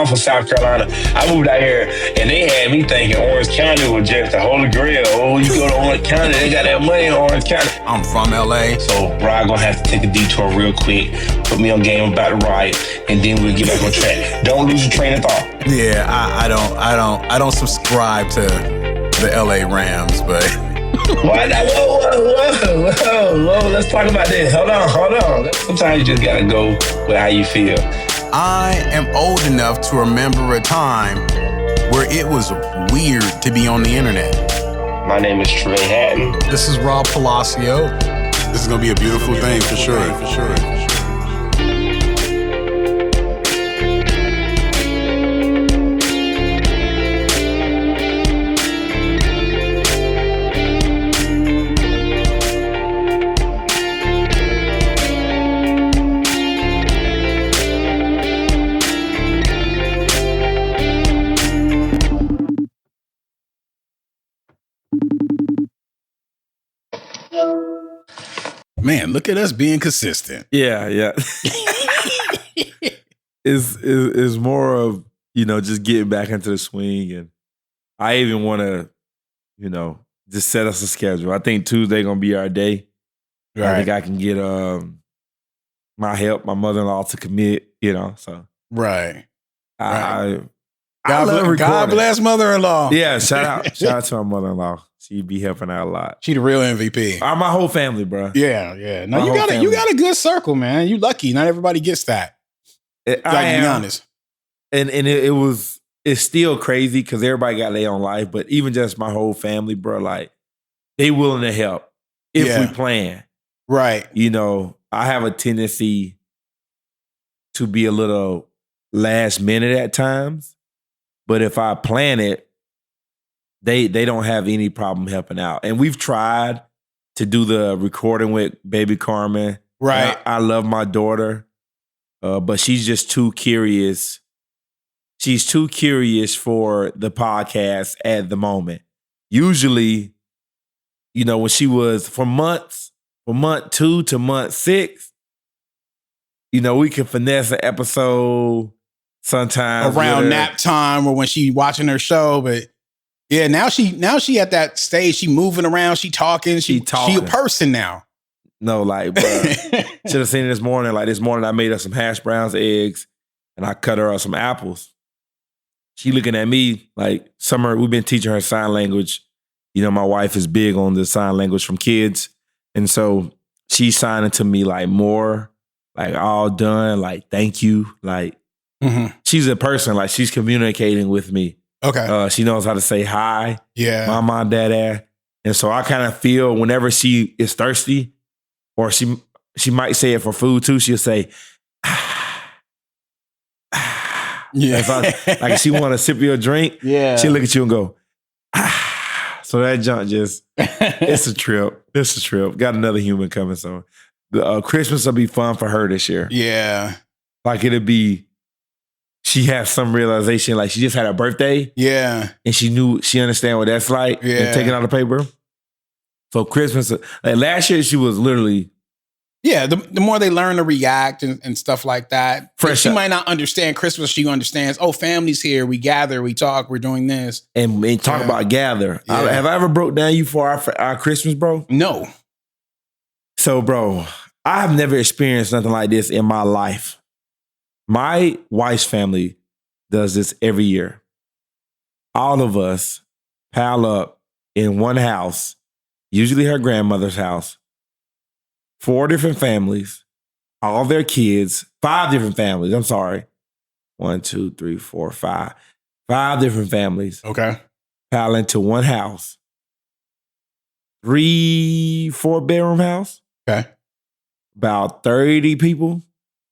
I'm from South Carolina. I moved out here, and they had me thinking Orange County was just the Holy Grail. Oh, you go to Orange County, they got that money in Orange County. I'm from LA. So, bro, I'm gonna have to take a detour real quick, put me on game about to ride, and then we'll get back on track. Don't lose your train of thought. Yeah, I don't subscribe to the LA Rams, but Whoa, let's talk about this. Hold on. Sometimes you just gotta go with how you feel. I am old enough to remember a time where it was weird to be on the internet. My name is Trey Hatton. This is Rob Palacio. This is gonna be a beautiful thing for sure. Man, look at us being consistent. Yeah. It's more of, just getting back into the swing. And I even want to, just set us a schedule. I think Tuesday going to be our day. Right. I think I can get my mother-in-law to commit, so. Right. God bless mother-in-law. Yeah, shout out to my mother-in-law. She be helping out a lot. She the real MVP. My whole family, bro. Yeah. No, you got a good circle, man. You lucky. Not everybody gets that. To be honest. And it's still crazy because everybody got their own life, but even just my whole family, bro, like they willing to help if we plan. Right. I have a tendency to be a little last minute at times, but if I plan it, they don't have any problem helping out. And we've tried to do the recording with baby Carmen. Right. I love my daughter, but she's just too curious. She's too curious for the podcast at the moment. Usually, when she was from month 2 to month 6, we can finesse an episode sometimes around nap time or when she watching her show, but yeah, now she at that stage. She moving around. She talking. She a person now. No, like, bro, should have seen it this morning. Like this morning, I made her some hash browns, eggs, and I cut her up some apples. She looking at me like, Summer, we've been teaching her sign language. My wife is big on the sign language from kids, and so she's signing to me like more, like all done, like thank you, like she's a person, like she's communicating with me. Okay. She knows how to say hi. Yeah. Mama, dada. And so I kind of feel whenever she is thirsty, or she might say it for food too, she'll say, yeah. Like if she want to sip your drink, she'll look at you and go, So that junk just, it's a trip. It's a trip. Got another human coming. So the Christmas will be fun for her this year. Yeah. Like it'll be, she has some realization, like she just had her birthday. Yeah. And she understand what that's like. Yeah. And taking out the paper. So Christmas, like last year, she was literally. Yeah, the more they learn to react and stuff like that. She might not understand Christmas. She understands, family's here. We gather, we talk, we're doing this. And talk about gather. Yeah. Have I ever broke down you for our Christmas, bro? No. So, bro, I've never experienced nothing like this in my life. My wife's family does this every year. All of us pile up in one house, usually her grandmother's house, 4 different families, all their kids, 5 different families. I'm sorry. 1, 2, 3, 4, 5. 5 different families. Okay. Pile into one house. 3, 4 bedroom house. Okay. About 30 people.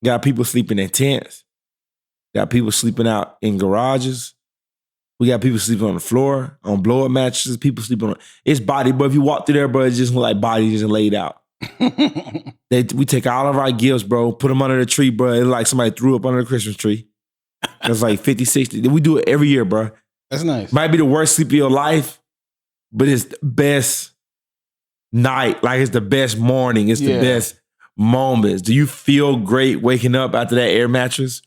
Got people sleeping in tents. Got people sleeping out in garages. We got people sleeping on the floor, on blow-up mattresses. People sleeping on... It's body, but if you walk through there, bro, it's just like bodies just laid out. We take all of our gifts, bro, put them under the tree, bro. It's like somebody threw up under the Christmas tree. It's like 50, 60. We do it every year, bro. That's nice. Might be the worst sleep of your life, but it's the best night. Like, it's the best morning. It's the best moments. Do you feel great waking up after that air mattress?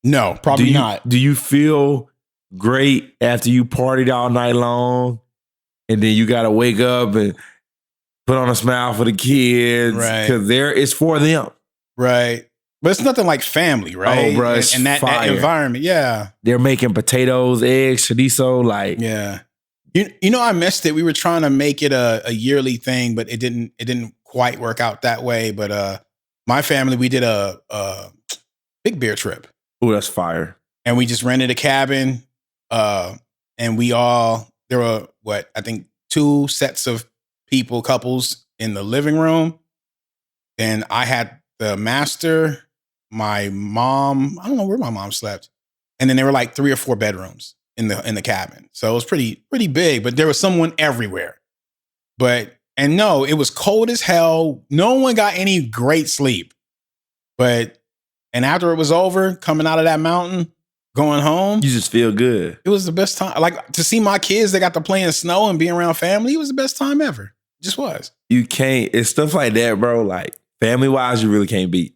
No, probably not. Do you feel great after you partied all night long and then you got to wake up and put on a smile for the kids? Right. Because it's for them. Right. But it's nothing like family, right? Oh, bro, it's and that environment, yeah. They're making potatoes, eggs, chorizo, like. Yeah. You know, I missed it. We were trying to make it a yearly thing, but it didn't quite work out that way. But my family, we did a big beer trip. Oh, that's fire. And we just rented a cabin. And there were, I think 2 sets of couples in the living room. And I had the master, my mom, I don't know where my mom slept. And then there were like 3 or 4 bedrooms in the cabin. So it was pretty big, but there was someone everywhere. And no, it was cold as hell. No one got any great sleep. And after it was over, coming out of that mountain, going home, you just feel good. It was the best time. Like to see my kids, they got to play in snow and be around family. It was the best time ever. It just was. You can't. It's stuff like that, bro. Like family wise, you really can't beat.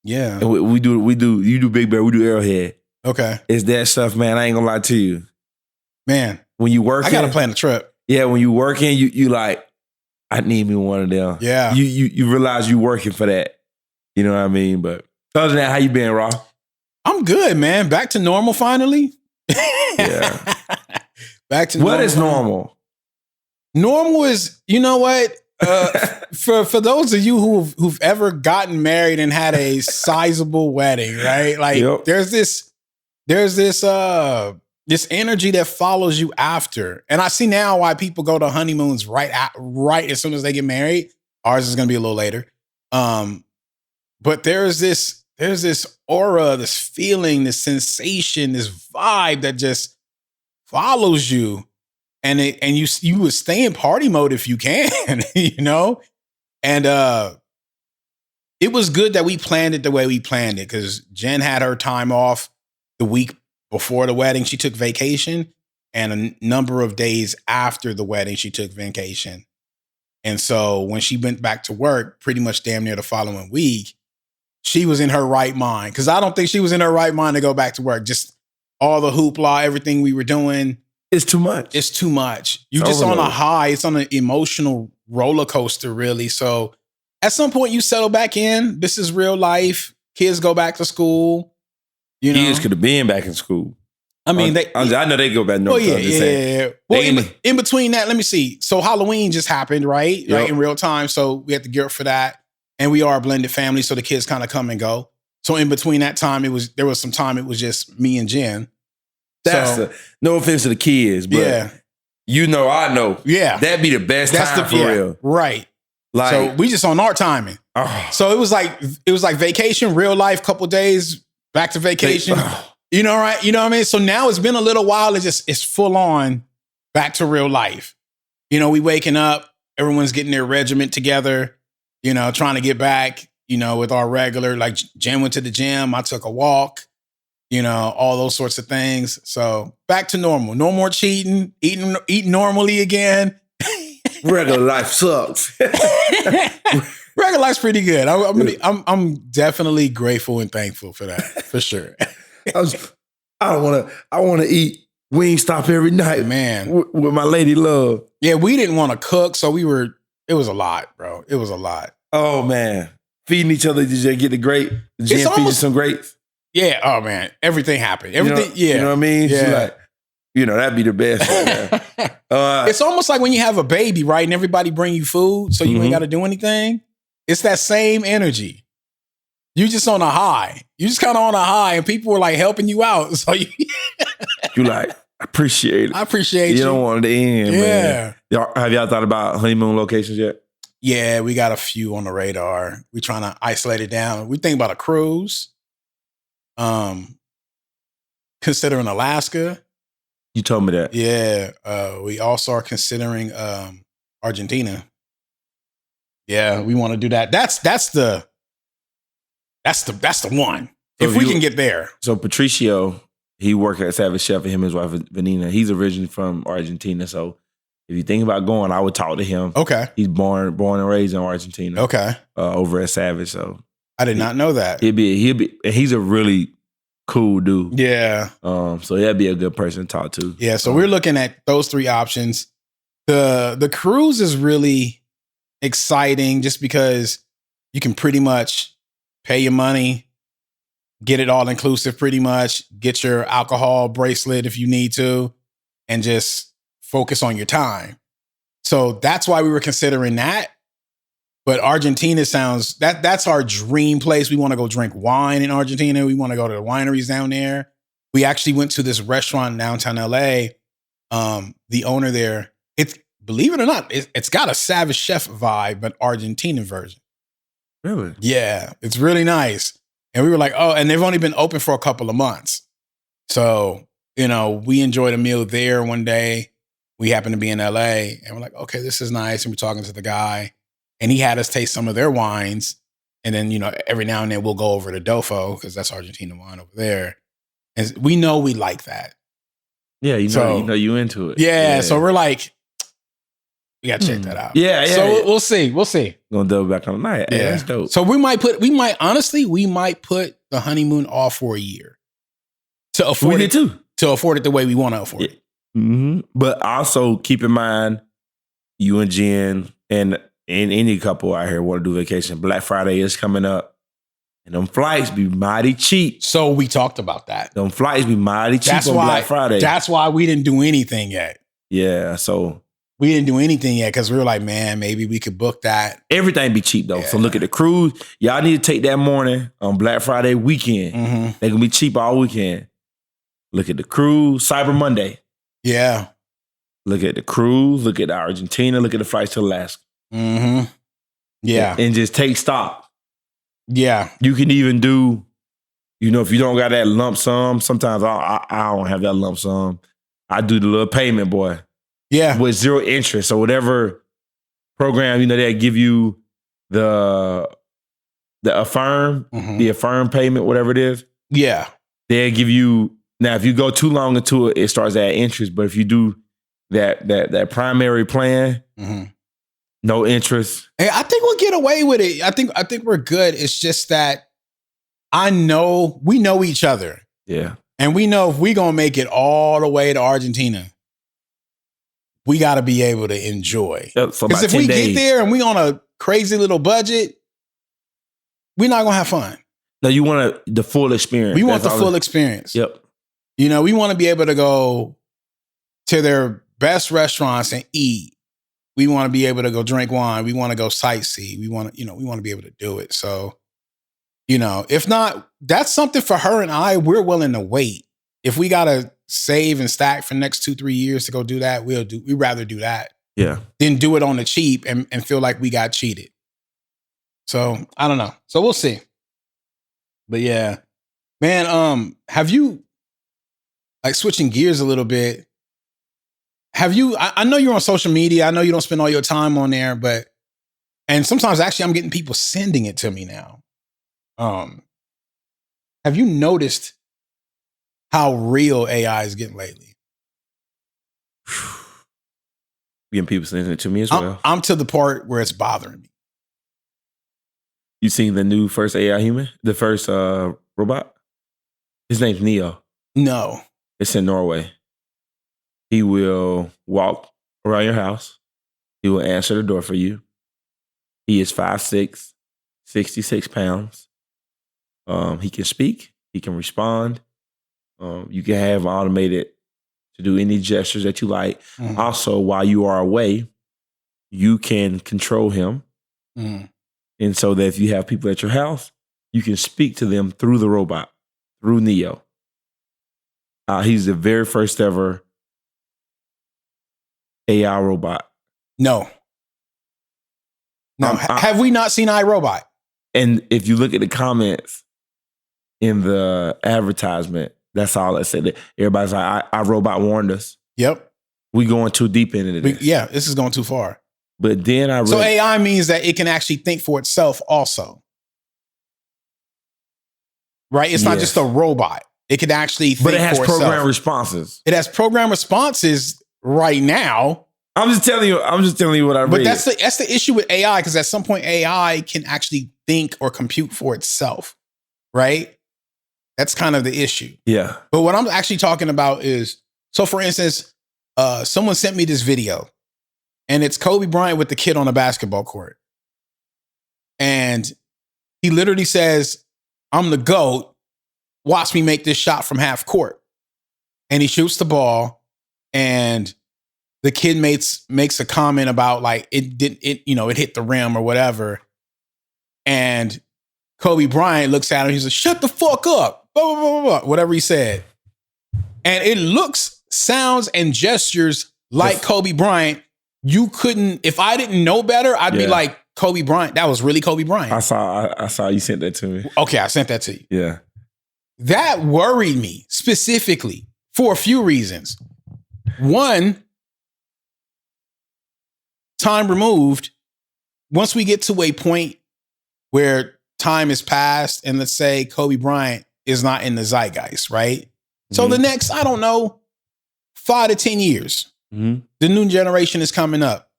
Yeah. And we do. You do Big Bear. We do Arrowhead. Okay. It's that stuff, man. I ain't gonna lie to you, man. When you working, I gotta plan a trip. Yeah. When you working, you like, I need me one of them. Yeah. You realize you working for that. You know what I mean? But other than that, how you been, Raw? I'm good, man. Back to normal finally. Yeah. Back to what is normal? Normal is, you know what? For those of you who've ever gotten married and had a sizable wedding, right? Like there's this energy that follows you after. And I see now why people go to honeymoons right as soon as they get married. Ours is gonna be a little later. But there's this aura, this feeling, this sensation, this vibe that just follows you. And you would stay in party mode if you can, you know? And it was good that we planned it the way we planned it, because Jen had her time off the week before the wedding. She took vacation, and a number of days after the wedding, she took vacation. And so when she went back to work, pretty much damn near the following week, she was in her right mind. Because I don't think she was in her right mind to go back to work. Just all the hoopla, everything we were doing. It's too much. It's too much. You're just on a high. It's on an emotional roller coaster, really. So at some point you settle back in. This is real life. Kids go back to school. You know, kids could have been back in school. I mean, I know they go back. No, yeah. Well, in between that, let me see. So Halloween just happened, right? Yep. Right in real time. So we had to gear up for that, and we are a blended family, so the kids kind of come and go. So in between that time, there was some time it was just me and Jen. No offense to the kids, but I know. Yeah. That'd be the best time for real. Right. Like, so we just on our timing. So it was like vacation, real life, couple days, back to vacation. You know, right? You know what I mean? So now it's been a little while. It's full on back to real life. You know, we waking up, everyone's getting their regiment together, you know, trying to get back, you know, with our regular, like Jen went to the gym, I took a walk. You know, all those sorts of things. So back to normal. No more cheating, eating normally again. Regular life sucks. Regular life's pretty good. I'm definitely grateful and thankful for that, for sure. I want to eat Wingstop every night, man, with my lady love. Yeah, we didn't want to cook, so it was a lot, bro. It was a lot. Oh man, feeding each other. Did you get the grape? Did you feed you some grapes? Yeah. Oh man, everything happened. Everything. You know what I mean? Yeah. Like, that'd be the best. It's almost like when you have a baby, right? And everybody bring you food, so you ain't got to do anything. It's that same energy. You just on a high. You just kind of on a high, and people were like helping you out. So you like, I appreciate it. I appreciate you. You don't want it to end, man. Have y'all thought about honeymoon locations yet? Yeah, we got a few on the radar. We're trying to isolate it down. We think about a cruise. Considering Alaska. You told me that. Yeah. We also are considering Argentina. Yeah, we want to do that. That's the one. So if we can get there. So Patricio, he worked at Savage Chef, and him and his wife Vanina. He's originally from Argentina. So if you think about going, I would talk to him. Okay. He's born and raised in Argentina. Okay. Over at Savage. So I did not know that. He'll be. He's a really cool dude. Yeah. So that'd be a good person to talk to. Yeah. So we're looking at those 3 options. The cruise is really exciting just because you can pretty much pay your money, get it all inclusive pretty much, get your alcohol bracelet if you need to, and just focus on your time. So that's why we were considering that. But Argentina sounds, that's our dream place. We want to go drink wine in Argentina. We want to go to the wineries down there. We actually went to this restaurant in downtown LA. The owner there, it's, believe it or not, it's got a Savage Chef vibe, but Argentinian version. Really? Yeah, it's really nice. And we were like, oh, and they've only been open for a couple of months. So, we enjoyed a meal there one day. We happened to be in LA and we're like, okay, this is nice. And we're talking to the guy and he had us taste some of their wines. And then, every now and then we'll go over to Dofo because that's Argentina wine over there. And we know we like that. Yeah, you into it. Yeah. So we're like, we got to check that out. Yeah. So we'll see. Gonna double back on the night. Yeah, that's dope. So we might put the honeymoon off for a year to afford it too. To afford it the way we want to afford it. Mm-hmm. But also keep in mind, you and Jen and any couple out here want to do vacation. Black Friday is coming up. And them flights be mighty cheap. So we talked about that. Them flights be mighty cheap on Black Friday. That's why we didn't do anything yet. Yeah, so we didn't do anything yet because we were like, man, maybe we could book that. Everything be cheap though. Yeah. So look at the cruise. Y'all need to take that morning on Black Friday weekend. Mm-hmm. They gonna be cheap all weekend. Look at the cruise, Cyber Monday. Yeah. Look at the cruise. Look at Argentina. Look at the flights to Alaska. Mm-hmm. Yeah. And just take stock. Yeah. You can even do, if you don't got that lump sum, sometimes I don't have that lump sum. I do the little payment, boy. Yeah. With 0 interest or whatever program, they give you the Affirm, the Affirm payment, whatever it is. Yeah. They'll give you, now if you go too long into it, it starts at interest. But if you do that primary plan, no interest. Hey, I think we'll get away with it. I think we're good. It's just that we know each other. Yeah. And we know if we're going to make it all the way to Argentina, we got to be able to enjoy. Because if we get there and we on a crazy little budget, we're not going to have fun. No, you want the full experience. We want the full experience. Yep. We want to be able to go to their best restaurants and eat. We want to be able to go drink wine. We want to go sightsee. We want to be able to do it. So, if not, that's something for her and I, we're willing to wait. If we got to save and stack for the next 2-3 years to go do that, we'd rather do that. Yeah. Than do it on the cheap and feel like we got cheated. So I don't know. So we'll see. But yeah, man, have you, like, switching gears a little bit, I know you're on social media. I know you don't spend all your time on there, and sometimes actually I'm getting people sending it to me now. Have you noticed how real AI is getting lately? Getting people sending it to me as well. I'm to the part where it's bothering me. You seen the new first AI human? The first robot? His name's Neo. No. It's in Norway. He will walk around your house. He will answer the door for you. He is 5'6", 66 pounds. He can speak. He can respond. You can have automated to do any gestures that you like. Mm-hmm. Also, while you are away, you can control him. Mm-hmm. And so that if you have people at your house, you can speak to them through the robot, through Neo. He's the very first ever AI robot. No. Have we not seen iRobot? And if you look at the comments in the advertisement, that's all it said. Everybody's like, iRobot warned us. Yep. We going too deep into this. This is going too far. But then So AI means that it can actually think for itself also. Right? It's not just a robot. It can actually think for itself. But it has program responses. It has program responses right now. I'm just telling you what I read. But that's the issue with AI, because at some point AI can actually think or compute for itself. Right? That's kind of the issue. Yeah. But what I'm actually talking about is, so for instance, someone sent me this video and it's Kobe Bryant with the kid on a basketball court. And he literally says, I'm the GOAT. Watch me make this shot from half court. And he shoots the ball and the kid makes a comment about like it hit the rim or whatever. And Kobe Bryant looks at him. He's like, shut the fuck up. Blah, blah, blah, blah, blah, whatever he said. And it looks, sounds, and gestures like Kobe Bryant. You couldn't, if I didn't know better, I'd be like, Kobe Bryant. That was really Kobe Bryant. I saw you sent that to me. Okay, I sent that to you. Yeah. That worried me specifically for a few reasons. One, time removed. Once we get to a point where time is passed and let's say Kobe Bryant is not in the zeitgeist, right? So the next, I don't know, 5 to 10 years, the new generation is coming up.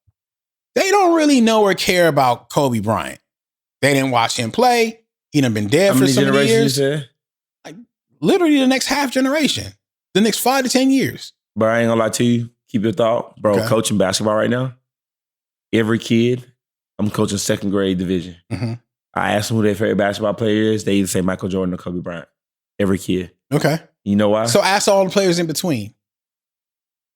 They don't really know or care about Kobe Bryant. They didn't watch him play. He done been dead for so many years. Like, literally the next half generation, the next 5 to 10 years. But I ain't gonna lie to you. Keep your thought. Bro, coaching basketball right now, every kid, I'm coaching second grade division. I ask them who their favorite basketball player is. They either say Michael Jordan or Kobe Bryant. Every kid. Okay. You know why? So ask all the players in between.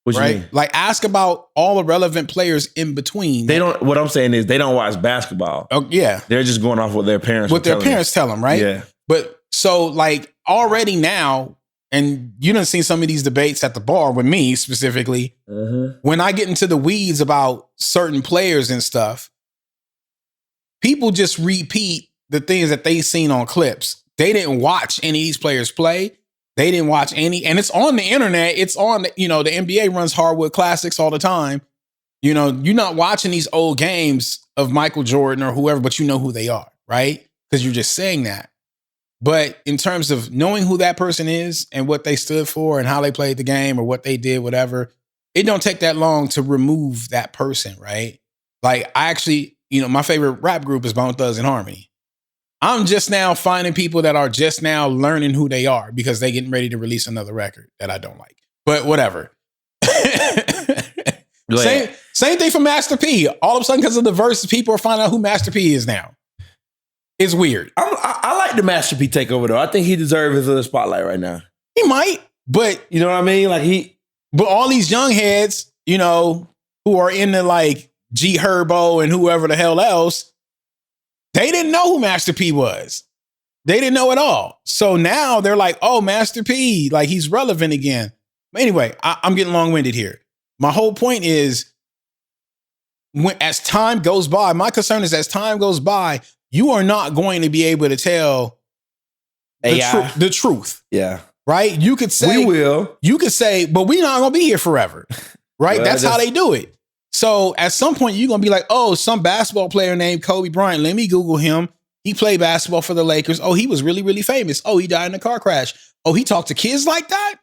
What you mean? Like ask about all the relevant players in between. They don't. What I'm saying is they don't watch basketball. Oh yeah, they're just going off what their parents. What their parents tell them, right? Yeah. But so like already now, and you done seen some of these debates at the bar with me specifically. When I get into the weeds about certain players and stuff, people just repeat the things that they seen on clips. They didn't watch any of these players play. They didn't watch any, and it's on the internet. It's on, the NBA runs Hardwood Classics all the time. You know, you're not watching these old games of Michael Jordan or whoever, but you know who they are, right? Because you're just saying that. But in terms of knowing who that person is and what they stood for and how they played the game or what they did, whatever, it don't take that long to remove that person, right? Like I actually, my favorite rap group is Bone Thugs and Harmony. I'm just now finding people that are just now learning who they are because they getting ready to release another record that I don't like. But whatever. Same thing for Master P. All of a sudden, because of the verse, people are finding out who Master P is now. It's weird. I like the Master P takeover though. I think he deserves his little spotlight right now. He might, but you know what I mean? But all these young heads, who are into like G Herbo and whoever the hell else, they didn't know who Master P was. They didn't know at all. So now they're like, oh, Master P, like he's relevant again. But anyway, I'm getting long-winded here. My whole point is, as time goes by, my concern is as time goes by, you are not going to be able to tell the truth. Yeah. Right? You could say, we will. You could say, but we're not going to be here forever. Right? Well, that's how they do it. So at some point, you're going to be like, oh, some basketball player named Kobe Bryant. Let me Google him. He played basketball for the Lakers. Oh, he was really, really famous. Oh, he died in a car crash. Oh, he talked to kids like that?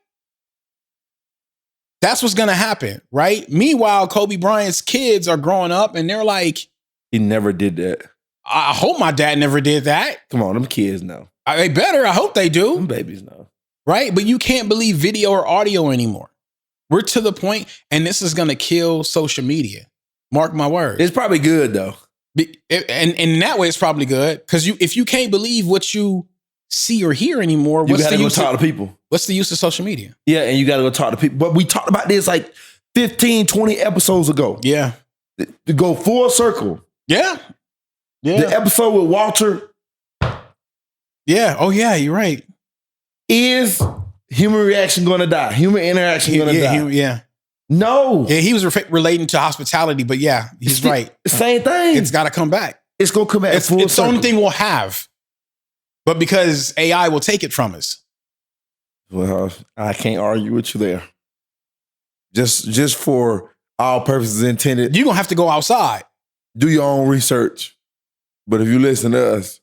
That's what's going to happen, right? Meanwhile, Kobe Bryant's kids are growing up and they're like, he never did that. I hope my dad never did that. Come on, them kids know. They better. I hope they do. Them babies know. Right? But you can't believe video or audio anymore. We're to the point, and this is going to kill social media. Mark my words. It's probably good, though. And in that way, it's probably good. Because if you can't believe what you see or hear anymore, you got to go talk to people. What's the use of social media? Yeah, and you got to go talk to people. But we talked about this like 15, 20 episodes ago. Yeah. To go full circle. Yeah. The episode with Walter. Yeah. Oh, yeah, you're right. Is human reaction going to die? Human interaction going to die? Yeah. No. Yeah, he was relating to hospitality, but yeah, he's right. Same thing. It's got to come back. It's going to come back. It's the only thing we'll have. But because AI will take it from us. Well, I can't argue with you there. Just for all purposes intended. You're going to have to go outside. Do your own research. But if you listen to us,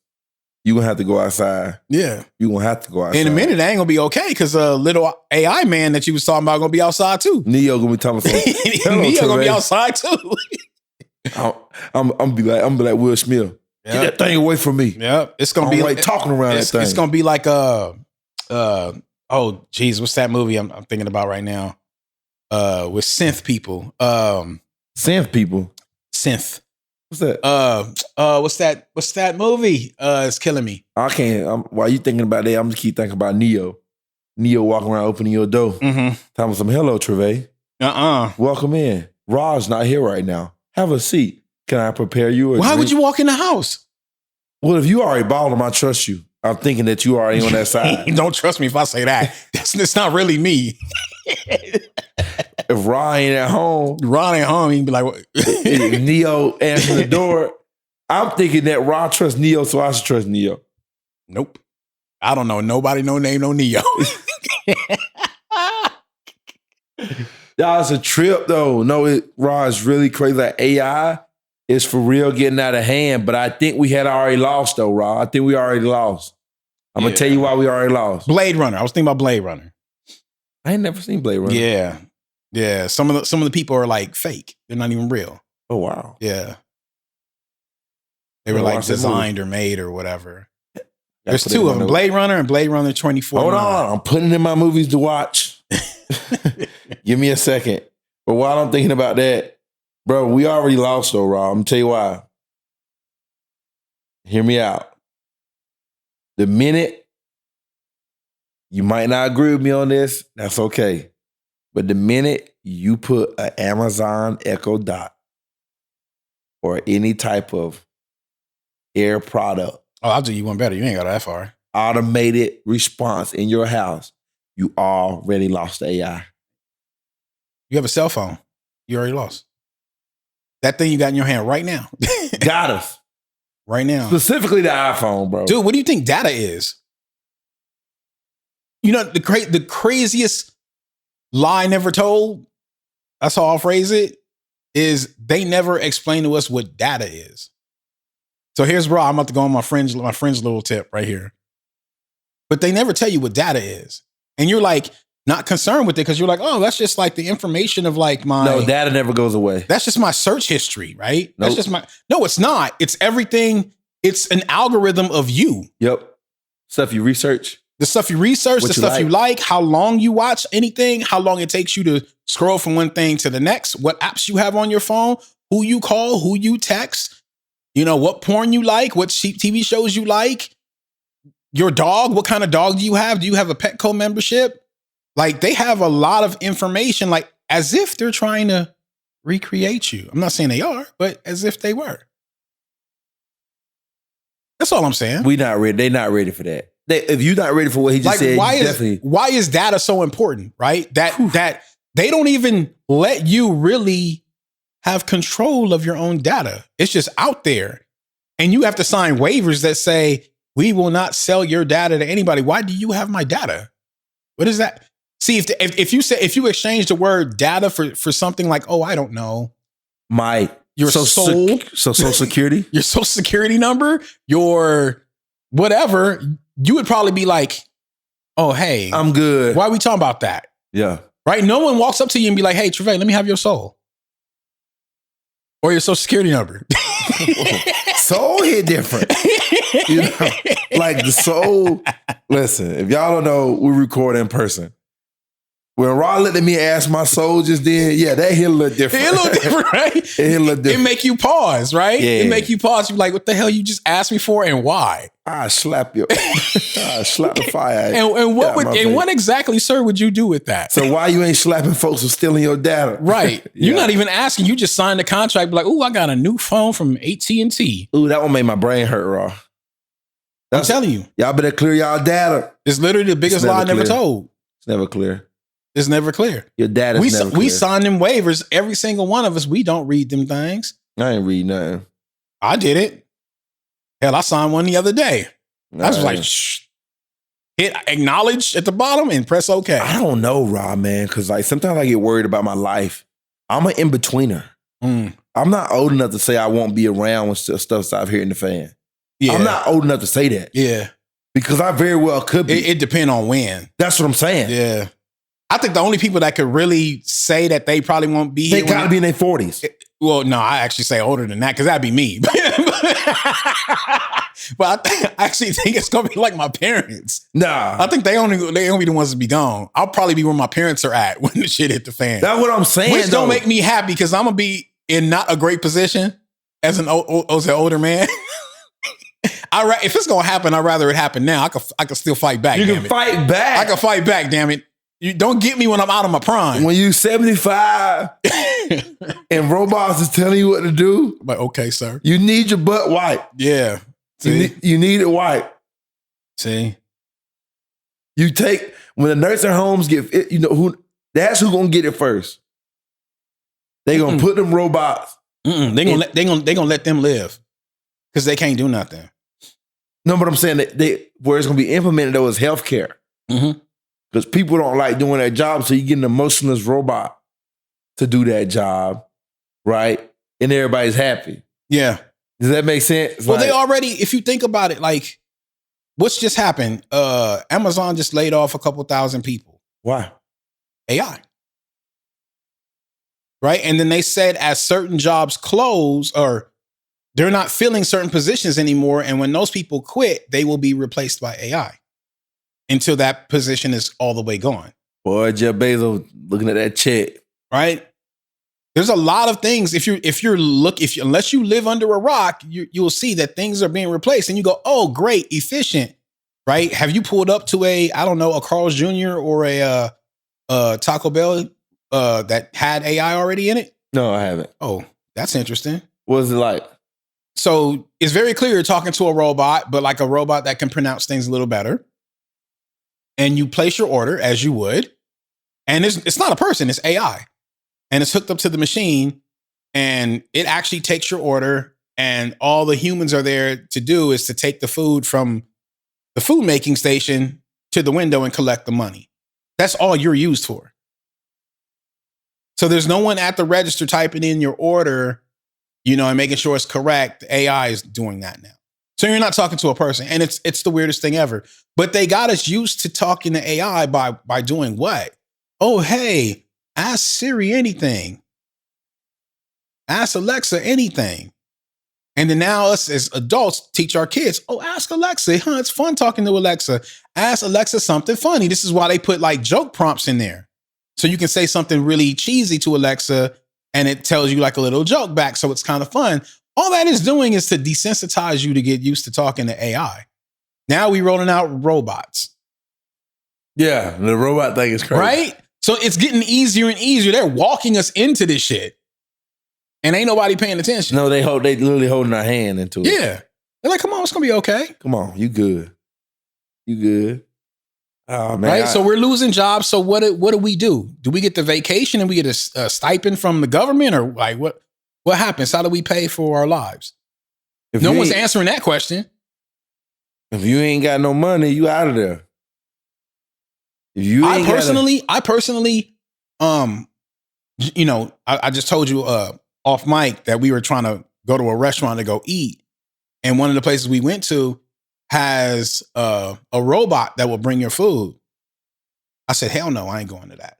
you're going to have to go outside. Yeah. You're going to have to go outside. In a minute, that ain't going to be okay because a little AI man that you was talking about going to be outside too. Neo going to be talking something. Neo going to be outside too. I'm be like Will Smith. Get that thing away from me. Yep. It's going to be like talking around that thing. It's going to be like Oh, geez, what's that movie I'm thinking about right now? With synth people. Synth people. Synth. What's that? What's that movie? It's killing me. I can't. While you thinking about that, I'm just keep thinking about Neo. Neo walking around opening your door. Mm-hmm. Telling some hello, Treve. Welcome in. Rod's not here right now. Have a seat. Can I prepare you a Why drink? would you walk in the house? Well, if you already balled him, I trust you. I'm thinking that you already on that side. Don't trust me if I say that. That's not really me. If Rod ain't at home, Ron ain't home, he'd be like, what? if Neo answer the door, I'm thinking that Rod trusts Neo, so I should trust Neo. Nope. I don't know nobody, no name, no Neo. Y'all, it's a trip though. No, Rod's really crazy. Like AI is for real getting out of hand, but I think we had already lost though, Rod. I think we already lost. I'm gonna tell you why we already lost. Blade Runner. I was thinking about Blade Runner. I ain't never seen Blade Runner. Yeah. Yeah. Some of the people are like fake. They're not even real. Oh wow. Yeah. They were like designed or made or whatever. There's two of them, Blade Runner and Blade Runner 2049. Hold on, I'm putting in my movies to watch. Give me a second. But while I'm thinking about that, bro, we already lost though, Rob. I'm gonna tell you why. Hear me out. The minute you might not agree with me on this, that's okay. But the minute you put an Amazon Echo Dot or any type of air product, oh, I'll do you one better. You ain't got that far. automated response in your house, you already lost the AI. You have a cell phone. You already lost. That thing you got in your hand right now. Got us. Right now. Specifically the iPhone, bro. Dude, what do you think data is? You know, the craziest lie never told, that's how I'll phrase it, is they never explain to us what data is. So here's where I'm about to go on my friend's little tip right here. But they never tell you what data is. And you're like not concerned with it because you're like, oh, that's just like the information of like my... No, data never goes away. That's just my search history, right? Nope. That's just my... No, it's not. It's everything. It's an algorithm of you. Yep. Stuff you research. The stuff you research, the stuff you like, how long you watch anything, how long it takes you to scroll from one thing to the next, what apps you have on your phone, who you call, who you text, you know, what porn you like, what TV shows you like, your dog, what kind of dog do you have? Do you have a Petco membership? Like they have a lot of information, like as if they're trying to recreate you. I'm not saying they are, but as if they were. That's all I'm saying. We not ready. They not ready for that. If you're not ready for what he just said, why is data so important, right? That they don't even let you really have control of your own data. It's just out there. And you have to sign waivers that say, we will not sell your data to anybody. Why do you have my data? What is that? See, if you exchange the word data for something like, oh, I don't know. Your social security, your social security number, your whatever, you would probably be like, oh, hey, I'm good. Why are we talking about that? Yeah. Right? No one walks up to you and be like, hey, Treve, let me have your soul. Or your social security number. Soul hit different. You know, like the soul. Listen, if y'all don't know, we record in person. When Rod let me ask my soul just then, yeah, that hit a little different. It hit a little different, right? It hit a little different. It make you pause, right? Yeah. It make you pause. You're like, what the hell you just asked me for and why? I slap you. I slap the fire. And what exactly, sir, would you do with that? So why you ain't slapping folks for stealing your data? Right. Yeah. You're not even asking. You just signed the contract. Be like, ooh, I got a new phone from AT&T. Ooh, that one made my brain hurt, Raw. I'm telling you. Y'all better clear y'all data. It's literally the biggest lie never told. It's never clear. It's never clear. Your data's never clear. We sign them waivers. Every single one of us, we don't read them things. I ain't read nothing. I did it. Hell, I signed one the other day. I was like, shh. Hit acknowledge at the bottom and press OK. I don't know, Rob, man, because like sometimes I get worried about my life. I'm an in-betweener. I'm not old enough to say I won't be around when stuff stops hitting the fan. Yeah. I'm not old enough to say that. Yeah. Because I very well could be. It depends on when. That's what I'm saying. Yeah. I think the only people that could really say that they probably won't be here. They got to be in their 40s. Well, no, I actually say older than that because that'd be me. But I actually think it's gonna be like my parents. Nah, I think they only be the ones to be gone. I'll probably be where my parents are at when the shit hit the fan. that's what I'm saying. Which don't make me happy because I'm gonna be in not a great position as an older man. If it's gonna happen, I'd rather it happen now. I can still fight back. You can fight back. I can fight back. Damn it! You don't get me when I'm out of my prime. When you 75 and robots is telling you what to do. But okay, sir. You need your butt wiped. Yeah. You need it wiped. See. You take when the nursing homes get it, that's who gonna get it first. They gonna put them robots. They gonna let them live because they can't do nothing. No, but I'm saying that where it's gonna be implemented though is healthcare. Because people don't like doing that job, so you get an emotionless robot to do that job, right? And everybody's happy. Yeah. Does that make sense? Well, they already, if you think about it, like, what's just happened? Amazon just laid off a couple thousand people. Why? AI. Right? And then they said as certain jobs close or they're not filling certain positions anymore, and when those people quit, they will be replaced by AI until that position is all the way gone. Boy, Jeff Bezos looking at that check. Right? There's a lot of things. Unless you live under a rock, you'll see that things are being replaced, and you go, "Oh, great, efficient." Right? Have you pulled up to a Carl's Jr. or a Taco Bell that had AI already in it? No, I haven't. Oh, that's interesting. What is it like? So it's very clear you're talking to a robot, but like a robot that can pronounce things a little better. And you place your order as you would, and it's not a person, it's AI. And it's hooked up to the machine, and it actually takes your order, and all the humans are there to do is to take the food from the food making station to the window and collect the money. That's all you're used for. So there's no one at the register typing in your order, and making sure it's correct. The AI is doing that now. So you're not talking to a person, and it's the weirdest thing ever. But they got us used to talking to AI by doing what? Oh, hey, ask Siri anything. Ask Alexa anything. And then now us as adults teach our kids, oh, ask Alexa. It's fun talking to Alexa. Ask Alexa something funny. This is why they put like joke prompts in there. So you can say something really cheesy to Alexa and it tells you like a little joke back. So it's kind of fun. All that is doing is to desensitize you to get used to talking to AI. Now we rolling out robots. Yeah, the robot thing is crazy. Right? So it's getting easier and easier. They're walking us into this shit. And ain't nobody paying attention. No, they literally holding our hand into it. Yeah. They're like, come on, it's going to be okay. Come on, you good. You good. Oh, man. Right? So we're losing jobs. So what do we do? Do we get the vacation and we get a stipend from the government? Or like what happens? How do we pay for our lives? No one's answering that question. If you ain't got no money, you out of there. I personally, I just told you off mic that we were trying to go to a restaurant to go eat. And one of the places we went to has a robot that will bring your food. I said, hell no, I ain't going to that.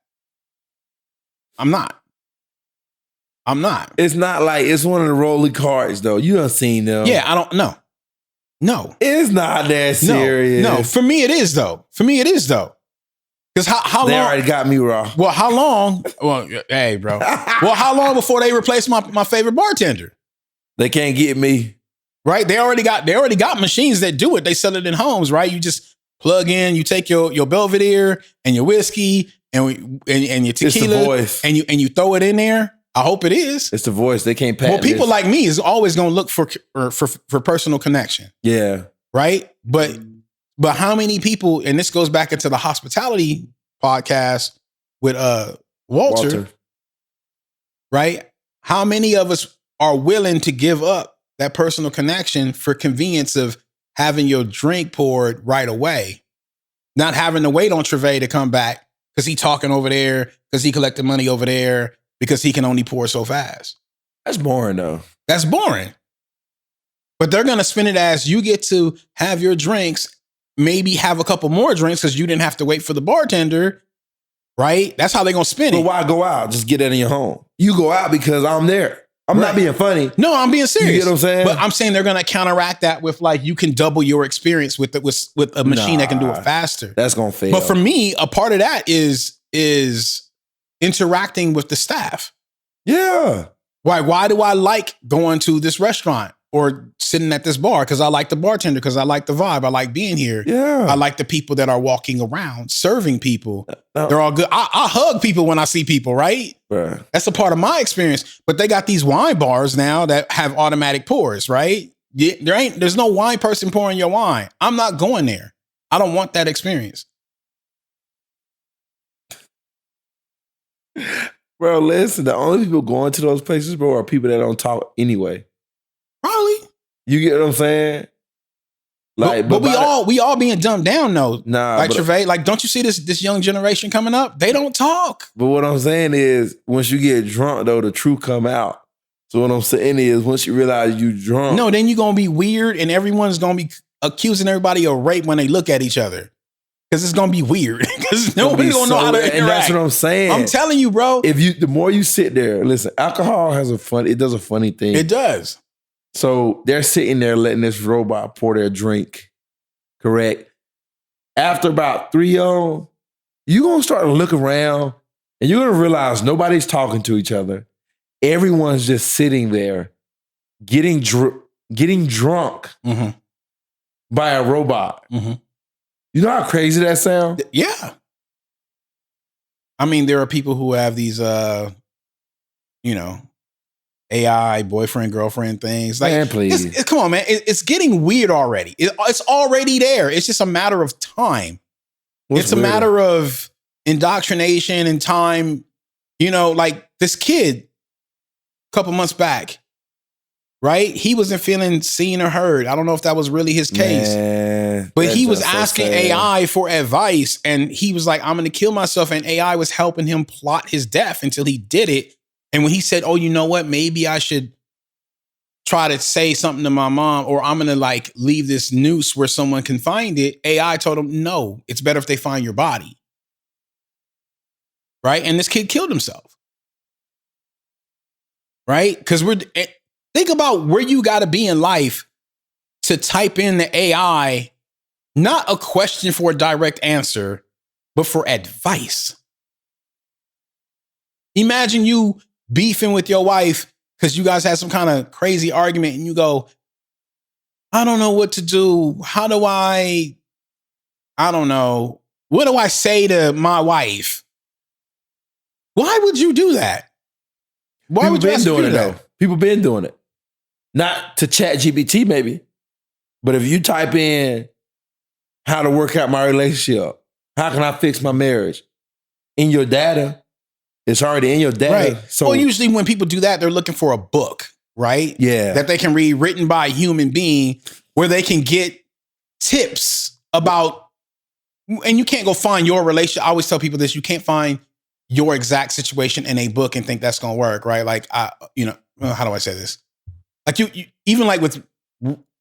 I'm not. It's not like it's one of the rolling carts though. You done seen them. Yeah, I don't know. No. It's not that serious. No. For me it is though. Because how long? They already got me raw. Well, how long? Well, hey, bro. Well, how long before they replace my favorite bartender? They can't get me. Right? They already got machines that do it. They sell it in homes, right? You just plug in, you take your Belvedere and your whiskey and your tequila. It's the voice. And you throw it in there. I hope it is. It's the voice. They can't patent. Well, people like me is always going to look for personal connection. Yeah. Right? But how many people, and this goes back into the hospitality podcast with Walter, right? How many of us are willing to give up that personal connection for convenience of having your drink poured right away, not having to wait on Trevay to come back because he talking over there, because he collected money over there, because he can only pour so fast. That's boring though. That's boring. But they're going to spin it as you get to have your drinks, maybe have a couple more drinks because you didn't have to wait for the bartender, right? That's how they're going to spin it. But why go out? Just get it in your home. You go out because I'm there. I'm not being funny. No, I'm being serious. You get what I'm saying? But I'm saying they're going to counteract that with like, you can double your experience with a machine that can do it faster. That's going to fail. But for me, a part of that is interacting with the staff. Yeah. Why do I like going to this restaurant or sitting at this bar? Because I like the bartender, because I like the vibe. I like being here. Yeah. I like the people that are walking around, serving people. They're all good. I hug people when I see people, right? Bruh. That's a part of my experience. But they got these wine bars now that have automatic pours, right? There's no wine person pouring your wine. I'm not going there. I don't want that experience. Bro, listen, the only people going to those places, bro, are people that don't talk anyway. Probably. You get what I'm saying? Like, but we all being dumbed down though. Nah, like Trevay, like, don't you see this young generation coming up? They don't talk. But what I'm saying is, once you get drunk, though, the truth come out. So what I'm saying is, once you realize you drunk, no, then you're gonna be weird, and everyone's gonna be accusing everybody of rape when they look at each other. Because it's gonna be weird. Because nobody's gonna know how to interact. And that's what I'm saying. I'm telling you, bro. The more you sit there, listen, alcohol it does a funny thing. It does. So they're sitting there letting this robot pour their drink, correct? After about 3 of them, you're gonna start to look around and you're gonna realize nobody's talking to each other. Everyone's just sitting there getting drunk Mm-hmm. by a robot. Mm-hmm. You know how crazy that sounds? Yeah. I mean, there are people who have these, AI boyfriend, girlfriend things. Like, man, please. Come on, man. It's getting weird already. It's already there. It's just a matter of time. It's a matter of indoctrination and time. Like this kid a couple months back, right? He wasn't feeling seen or heard. I don't know if that was really his case. Man, but he was asking AI for advice, and he was like, I'm going to kill myself. And AI was helping him plot his death until he did it. And when he said, oh, you know what? Maybe I should try to say something to my mom, or I'm going to like leave this noose where someone can find it. AI told him, no, it's better if they find your body. Right? And this kid killed himself. Right? Because think about where you got to be in life to type in the AI, not a question for a direct answer, but for advice. Imagine you beefing with your wife because you guys had some kind of crazy argument and you go, I don't know what to do. How do I don't know. What do I say to my wife? Why would you do that? Why would you been doing it that? though? People been doing it. Not to chat GPT maybe, but if you type in how to work out my relationship, how can I fix my marriage? In your data, it's already in your data. Right. So well, usually when people do that, they're looking for a book, right? Yeah. That they can read, written by a human being, where they can get tips about, and you can't go find your relationship. I always tell people this, you can't find your exact situation in a book and think that's going to work, right? Like, how do I say this? Like you even like with,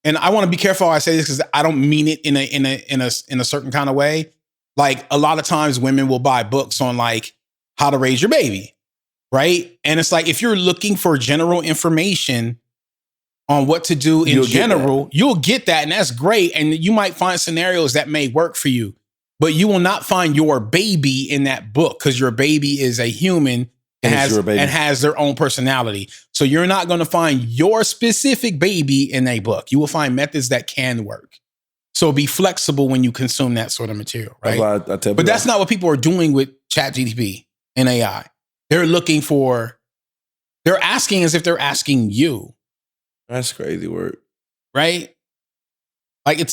and I want to be careful how I say this because I don't mean it in a certain kind of way. Like a lot of times women will buy books on like how to raise your baby, right? And it's like, if you're looking for general information on what to do in general, you'll get that. And that's great. And you might find scenarios that may work for you. But you will not find your baby in that book because your baby is a human and has their own personality. So you're not going to find your specific baby in a book. You will find methods that can work. So be flexible when you consume that sort of material, right? But that's not what people are doing with ChatGPT and AI. They're asking as if they're asking you. That's crazy work. Right? Like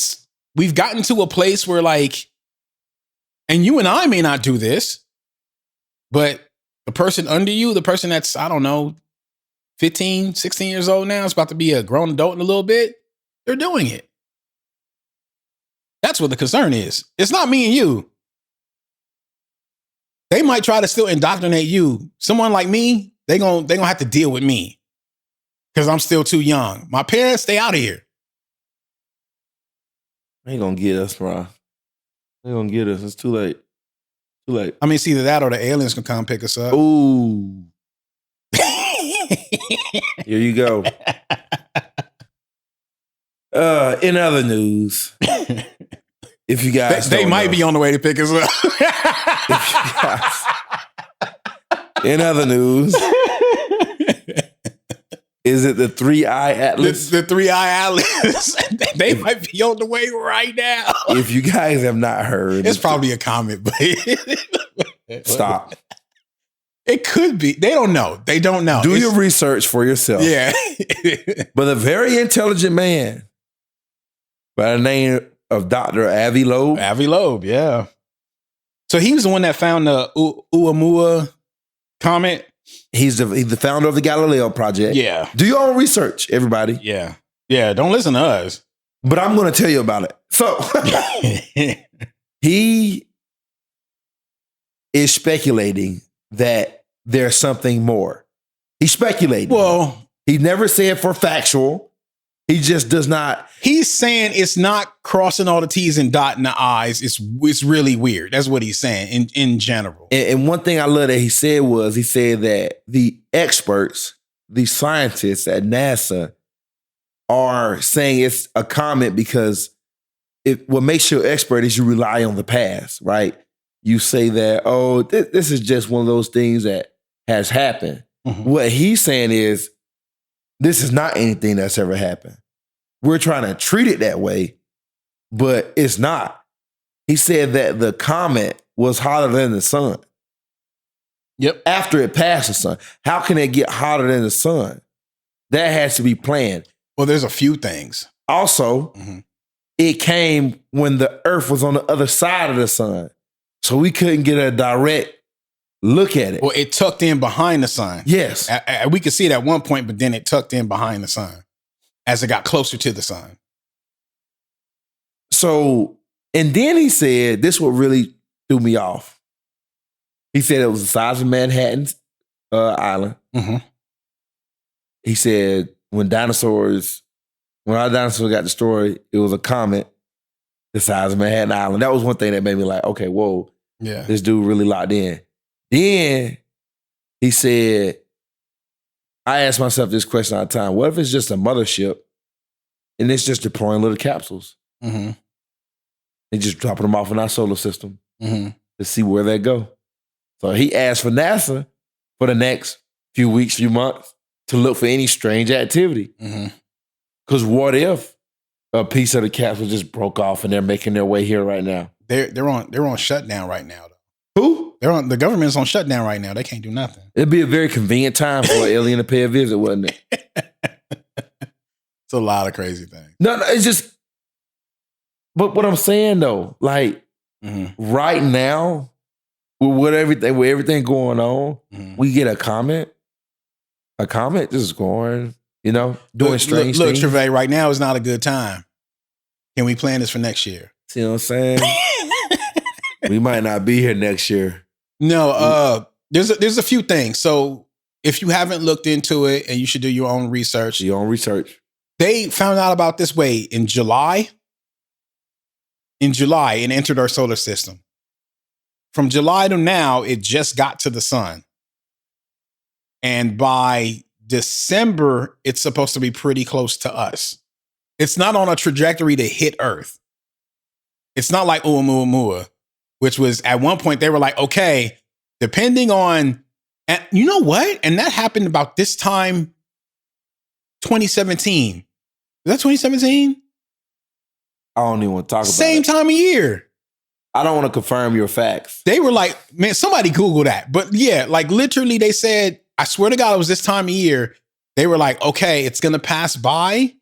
we've gotten to a place where like, and you and I may not do this, but the person under you, the person that's, I don't know, 15, 16 years old now, is about to be a grown adult in a little bit, they're doing it. That's what the concern is. It's not me and you. They might try to still indoctrinate you. Someone like me, they're gonna have to deal with me because I'm still too young. My parents, stay out of here. They ain't gonna get us, bro. They're gonna get us. It's too late. Too late. I mean, it's either that or the aliens can come pick us up. Ooh. Here you go. In other news, if you guys they don't might know, be on the way to pick us up. in other news, is it the 3-Eye Atlas? The 3-Eye Atlas. They might be on the way right now. If you guys have not heard, It's probably a comet, but stop. It could be. They don't know. They don't know. Do your research for yourself. Yeah. But a very intelligent man by the name of Dr. Avi Loeb. Avi Loeb, yeah. So he was the one that found the Oumuamua comet. He's the founder of the Galileo Project. Yeah. Do your own research, everybody. Yeah. Yeah. Don't listen to us. But I'm going to tell you about it. So he is speculating that there's something more. He's speculating. Well, he never said for factual. He just does not. He's saying it's not crossing all the T's and dotting the I's. It's really weird. That's what he's saying in general. And one thing I love that he said that the experts, the scientists at NASA are saying it's a comet because what makes you an expert is you rely on the past, right? You say that, this is just one of those things that has happened. Mm-hmm. What he's saying is, this is not anything that's ever happened. We're trying to treat it that way, but it's not. He said that the comet was hotter than the sun. Yep. After it passed the sun. How can it get hotter than the sun? That has to be planned. Well, there's a few things. Also, it came when the Earth was on the other side of the sun. So we couldn't get a direct look at it. Well, it tucked in behind the sun. Yes. We could see it at one point, but then it tucked in behind the sun as it got closer to the sun. So, and then he said, this what really threw me off. He said it was the size of Manhattan's island. Mm-hmm. He said when our dinosaurs got destroyed, it was a comet the size of Manhattan Island. That was one thing that made me like, okay, whoa, yeah, this dude really locked in. Then he said, I ask myself this question all the time. What if it's just a mothership and it's just deploying little capsules? Mm-hmm. And just dropping them off in our solar system to see where they go. So he asked for NASA for the next few weeks, few months to look for any strange activity. Because what if a piece of the capsule just broke off and they're making their way here right now? They're on shutdown right now, though. Who? The government's on shutdown right now. They can't do nothing. It'd be a very convenient time for an alien to pay a visit, wouldn't it? It's a lot of crazy things. No, it's just. But what I'm saying though, like right now, with everything going on, we get a comet just going, doing strange things. Look, Trevay, right now is not a good time. Can we plan this for next year? See what I'm saying? We might not be here next year. No, there's a few things. So if you haven't looked into it, and you should do your own research. They found out about this in July. And entered our solar system. From July to now, it just got to the sun. And by December, it's supposed to be pretty close to us. It's not on a trajectory to hit Earth. It's not like Oumuamua, which was at one point they were like, okay, depending on, and you know what? And that happened about this time, 2017. Is that 2017? I don't even want to talk about it. Same time of year. I don't want to confirm your facts. They were like, man, somebody Google that. But yeah, like literally they said, I swear to God, it was this time of year. They were like, okay, it's going to pass by.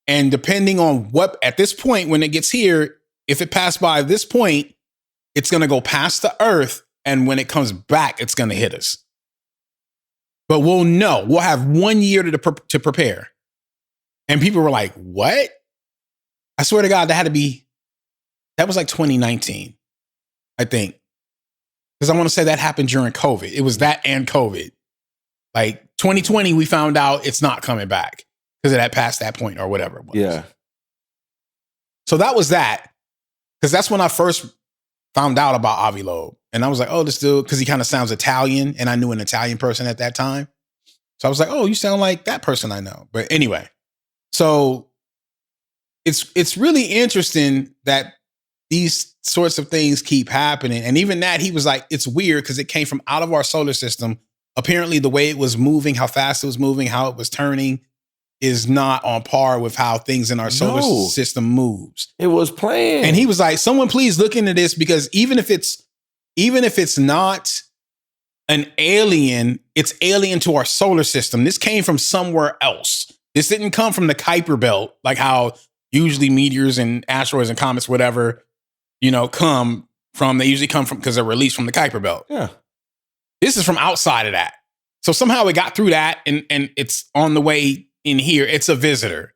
And depending on what, at this point, when it gets here, if it passed by this point, it's going to go past the Earth. And when it comes back, it's going to hit us. But we'll know. We'll have 1 year to prepare. And people were like, what? I swear to God, that was like 2019, I think. Because I want to say that happened during COVID. It was that and COVID. Like 2020, we found out it's not coming back because it had passed that point or whatever it was. Yeah. So that was that. Because that's when I first found out about Avi Loeb. And I was like, oh, this dude, because he kind of sounds Italian. And I knew an Italian person at that time. So I was like, oh, you sound like that person I know. But anyway, so it's really interesting that these sorts of things keep happening. And even that, he was like, it's weird because it came from out of our solar system. Apparently, the way it was moving, how fast it was moving, how it was turning is not on par with how things in our solar system moves. It was planned. And he was like, someone please look into this, because even if it's not an alien, it's alien to our solar system. This came from somewhere else. This didn't come from the Kuiper Belt, like how usually meteors and asteroids and comets, whatever, come from. They usually come from because they're released from the Kuiper Belt. Yeah. This is from outside of that. So somehow it got through that and it's on the way in here. It's a visitor.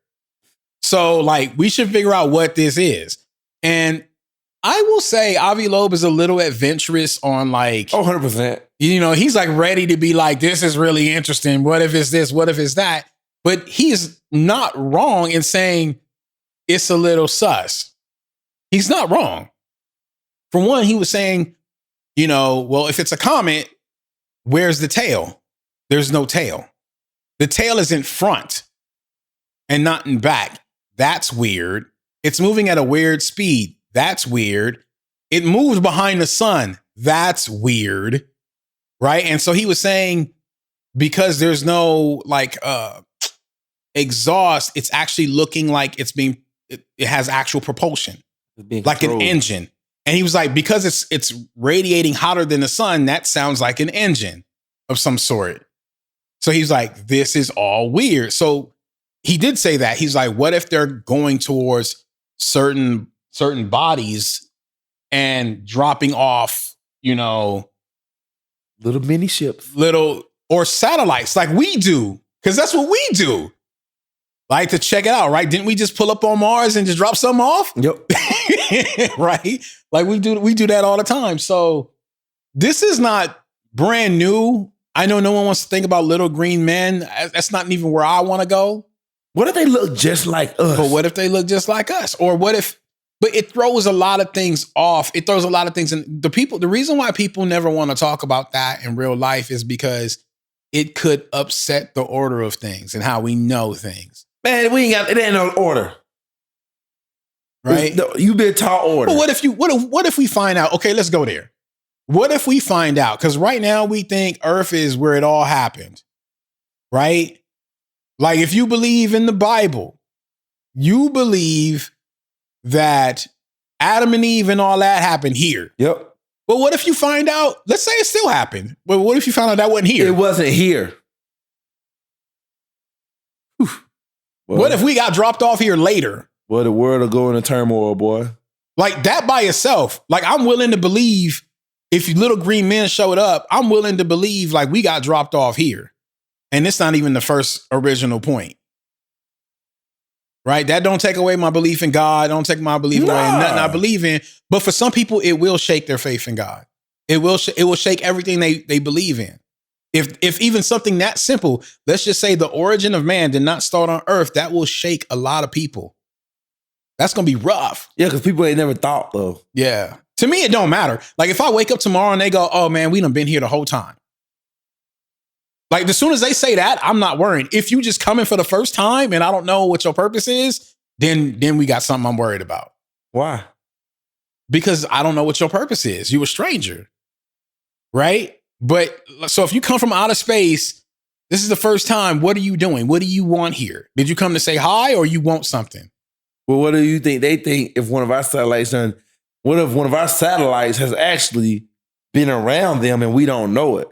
So like we should figure out what this is. And I will say Avi Loeb is a little adventurous on like, 100%. He's like ready to be like, this is really interesting. What if it's this? What if it's that? But he's not wrong in saying it's a little sus. He's not wrong. For one, he was saying, well, if it's a comet, where's the tail? There's no tail. The tail is in front and not in back. That's weird. It's moving at a weird speed. That's weird. It moves behind the sun. That's weird. Right? And so he was saying, because there's no like exhaust, it's actually looking like it has actual propulsion, like controlled. An engine. And he was like, because it's radiating hotter than the sun, that sounds like an engine of some sort. So he's like, this is all weird. So he did say that. He's like, what if they're going towards certain bodies and dropping off, little mini ships, or satellites like we do, because that's what we do. Like to check it out, right? Didn't we just pull up on Mars and just drop something off? Yep. Right? Like we do that all the time. So this is not brand new. I know no one wants to think about little green men. That's not even where I want to go. What if they look just like us? But what if they look just like us? Or what if, but it throws a lot of things off. It throws a lot of things in the reason why people never want to talk about that in real life is because it could upset the order of things and how we know things. Man, it ain't no order. Right? You been taught order. But what if we find out, okay, let's go there. What if we find out? Because right now we think Earth is where it all happened. Right? Like if you believe in the Bible, you believe that Adam and Eve and all that happened here. Yep. But what if you find out, let's say it still happened, but what if you found out that wasn't here? It wasn't here. Well, what if we got dropped off here later? Well, the world will go into turmoil, boy. Like that by itself. Like I'm willing to believe if little green men showed up, I'm willing to believe like we got dropped off here. And it's not even the first original point. Right? That don't take away my belief in God. Don't take my belief away in nothing I believe in. But for some people, it will shake their faith in God. It will shake everything they believe in. If even something that simple, let's just say the origin of man did not start on earth, that will shake a lot of people. That's going to be rough. Yeah, because people ain't never thought, though. Yeah. To me, it don't matter. Like if I wake up tomorrow and they go, oh man, we done been here the whole time. Like as soon as they say that, I'm not worried. If you just come in for the first time and I don't know what your purpose is, then we got something I'm worried about. Why? Because I don't know what your purpose is. You a stranger. Right? But so if you come from outer space, this is the first time. What are you doing? What do you want here? Did you come to say hi or you want something? Well, what do you think? They think if one of our satellites has actually been around them and we don't know it?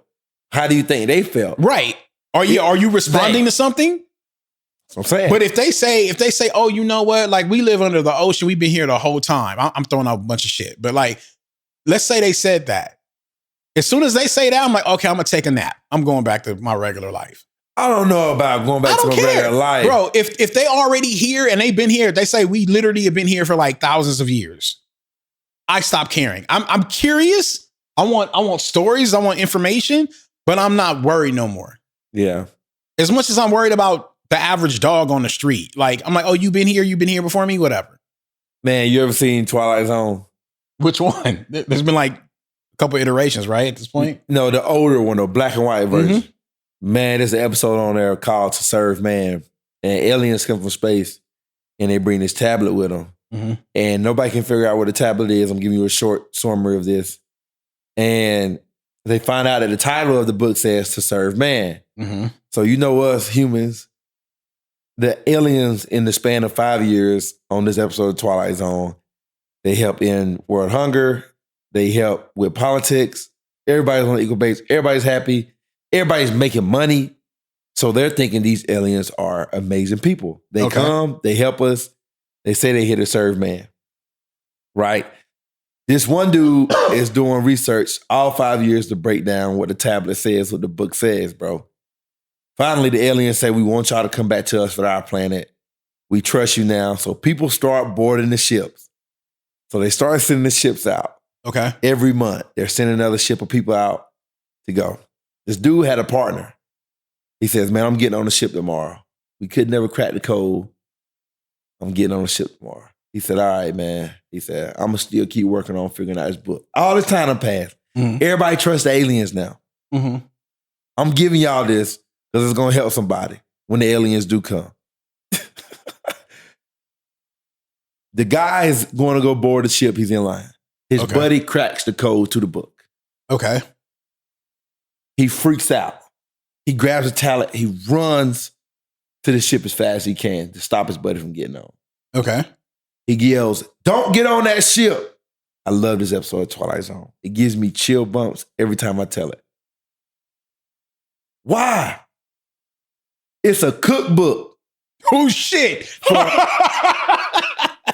How do you think they felt? Right. Are you responding to something? That's what I'm saying. But if they say, oh, you know what? Like we live under the ocean. We've been here the whole time. I'm throwing out a bunch of shit. But like, let's say they said that. As soon as they say that, I'm like, okay, I'm going to take a nap. I'm going back to my regular life. I don't know about going back to my regular life. Bro, if they already here and they've been here, they say we literally have been here for like thousands of years. I stop caring. I'm curious. I want stories. I want information, but I'm not worried no more. Yeah. As much as I'm worried about the average dog on the street. Like, I'm like, oh, you've been here before me? Whatever. Man, you ever seen Twilight Zone? Which one? There's been like a couple iterations, right? At this point? No, the older one, the black and white version. Mm-hmm. Man, there's an episode on there called To Serve Man. And aliens come from space and they bring this tablet with them. Mm-hmm. And nobody can figure out what the tablet is. I'm giving you a short summary of this. And they find out that the title of the book says To Serve Man. Mm-hmm. So you know us humans, the aliens in the span of 5 years on this episode of Twilight Zone, they help in world hunger. They help with politics. Everybody's on an equal base. Everybody's happy. Everybody's making money. So they're thinking these aliens are amazing people. They come, they help us. They say they're here to serve man. Right? This one dude is doing research all 5 years to break down what the tablet says, what the book says, bro. Finally, the aliens say, we want y'all to come back to us for our planet. We trust you now. So people start boarding the ships. So they start sending the ships out. Okay. Every month, they're sending another ship of people out to go. This dude had a partner. He says, man, I'm getting on the ship tomorrow. We could never crack the code. I'm getting on the ship tomorrow. He said, all right, man. He said, I'm going to still keep working on figuring out his book. All this time done passed. Mm-hmm. Everybody trusts the aliens now. Mm-hmm. I'm giving y'all this because it's going to help somebody when the aliens do come. The guy is going to go board the ship. He's in line. His buddy cracks the code to the book. Okay. He freaks out. He grabs a talent. He runs to the ship as fast as he can to stop his buddy from getting on. Okay. He yells, don't get on that ship. I love this episode of Twilight Zone. It gives me chill bumps every time I tell it. Why? It's a cookbook. Oh, shit.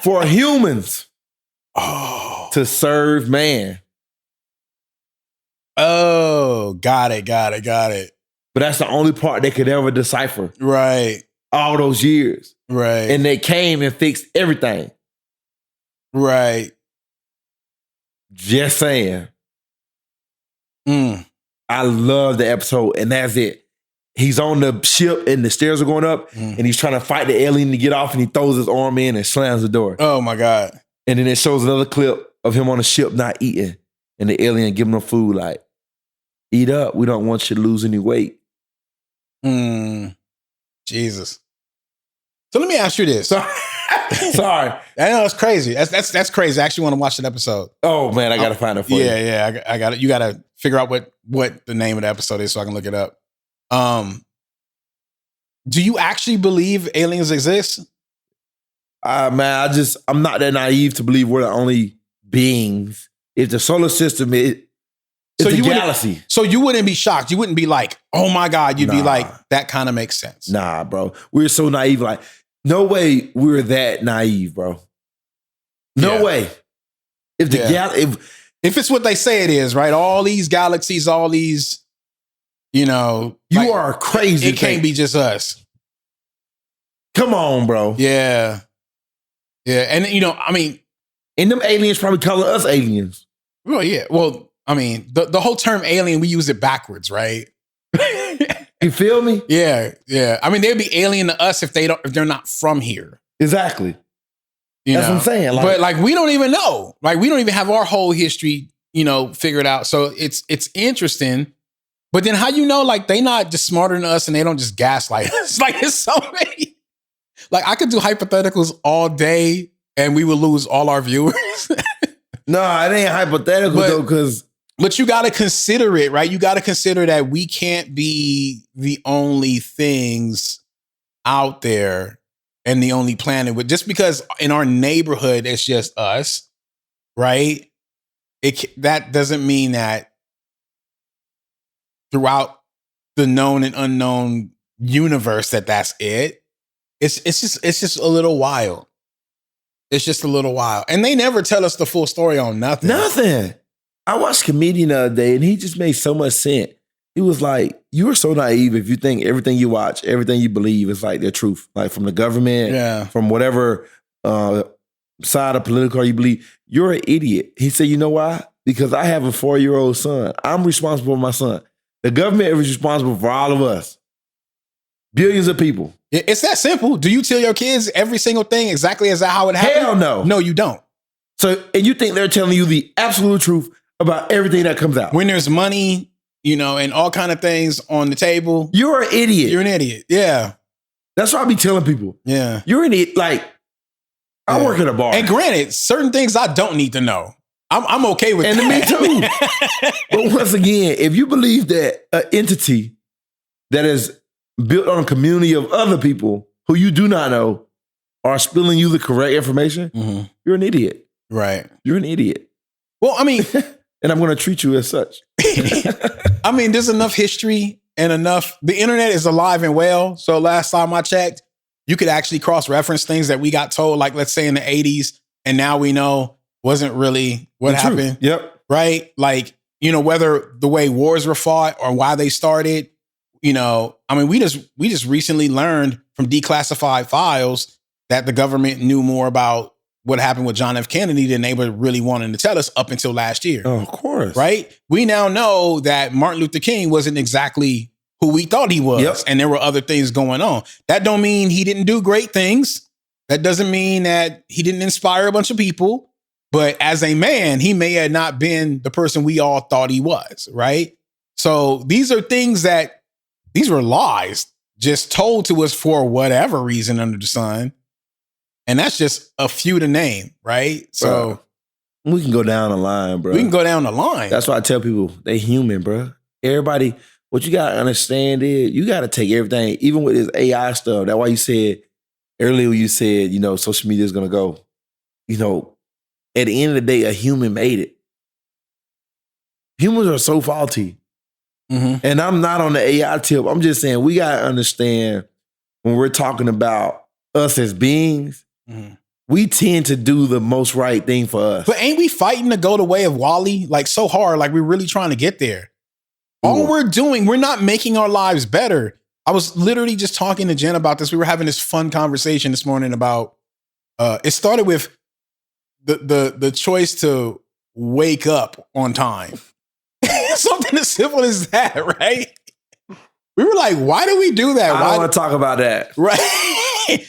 For humans. Oh. To serve man. Oh, got it. But that's the only part they could ever decipher. Right. All those years. Right. And they came and fixed everything. Right. Just saying. I love the episode, and that's it. He's on the ship and the stairs are going up, and he's trying to fight the alien to get off, and he throws his arm in and slams the door. Oh my God. And then it shows another clip of him on the ship not eating, and the alien giving him food like, eat up. We don't want you to lose any weight. Jesus. So let me ask you this. Sorry. I know it's crazy. That's crazy. I actually want to watch that episode. Oh man, I gotta find it for you. Yeah. I got it. You gotta figure out what the name of the episode is so I can look it up. Do you actually believe aliens exist? Man, I'm not that naive to believe we're the only beings. If the solar system it's a galaxy. So you wouldn't be shocked. You wouldn't be like, oh my God. You'd be like, that kind of makes sense. Nah, bro. We're so naive. Like, no way we're that naive, bro. No way. If if it's what they say it is, right? All these galaxies, all these, you are crazy. It can't be just us. Come on, bro. Yeah. Yeah. And and them aliens probably calling us aliens. Well, yeah. Well, the whole term alien, we use it backwards, right? You feel me? Yeah. Yeah. They'd be alien to us if they're not from here. Exactly. That's what I'm saying. But we don't even know. Like, we don't even have our whole history, figured out. So it's interesting. But then how they not just smarter than us and they don't just gaslight us? Like, it's so many. Like, I could do hypotheticals all day and we would lose all our viewers. No, it ain't hypothetical though, because. But you got to consider it, right? You got to consider that we can't be the only things out there and the only planet with, just because in our neighborhood it's just us, right? That doesn't mean that throughout the known and unknown universe that's it. It's just a little wild. It's just a little wild, and they never tell us the full story on nothing. Nothing. I watched Comedian the other day, and he just made so much sense. He was like, you are so naive if you think everything you watch, everything you believe is like the truth. Like from the government, from whatever side of political you believe, you're an idiot. He said, you know why? Because I have a 4-year-old son. I'm responsible for my son. The government is responsible for all of us. Billions of people. It's that simple. Do you tell your kids every single thing exactly as how it happened? Hell no. No, you don't. So, and you think they're telling you the absolute truth about everything that comes out. When there's money and all kind of things on the table, You're an idiot. you're an idiot. Yeah. That's what I be telling people. Yeah. You're an idiot. Like, I work at a bar. And granted, certain things I don't need to know. I'm okay with And that. me too. But once again, if you believe that an entity that is built on a community of other people who you do not know are spilling you the correct information, you're an idiot. Right. You're an idiot. Well, I mean, and I'm going to treat you as such. I mean, there's enough history and enough. The internet is alive and well. So last time I checked, you could actually cross-reference things that we got told, like let's say in the 80s, and now we know wasn't really what happened. Yep. Right? Like, whether the way wars were fought or why they started, I mean, we just recently learned from declassified files that the government knew more about what happened with John F. Kennedy than they were really wanting to tell us up until last year. Oh, of course. Right? We now know that Martin Luther King wasn't exactly who we thought he was. Yep. And there were other things going on. That don't mean he didn't do great things. That doesn't mean that he didn't inspire a bunch of people. But as a man, he may have not been the person we all thought he was, right? So these are things these were lies just told to us for whatever reason under the sun. And that's just a few to name, right? So we can go down the line, bro. we can go down the line. That's why I tell people they human, bro. Everybody, what you got to understand is you got to take everything, even with this AI stuff. That's why you said earlier, you said, social media is going to go, at the end of the day, a human made it. Humans are so faulty. And I'm not on the AI tip. I'm just saying we got to understand when we're talking about us as beings, we tend to do the most right thing for us. But ain't we fighting to go the way of Wall-E? Like so hard, like we're really trying to get there. All we're doing, we're not making our lives better. I was literally just talking to Jen about this. We were having this fun conversation this morning about, it started with the choice to wake up on time. Something as simple as that, right? We were like, why do we do that? I don't want to talk about that. Right.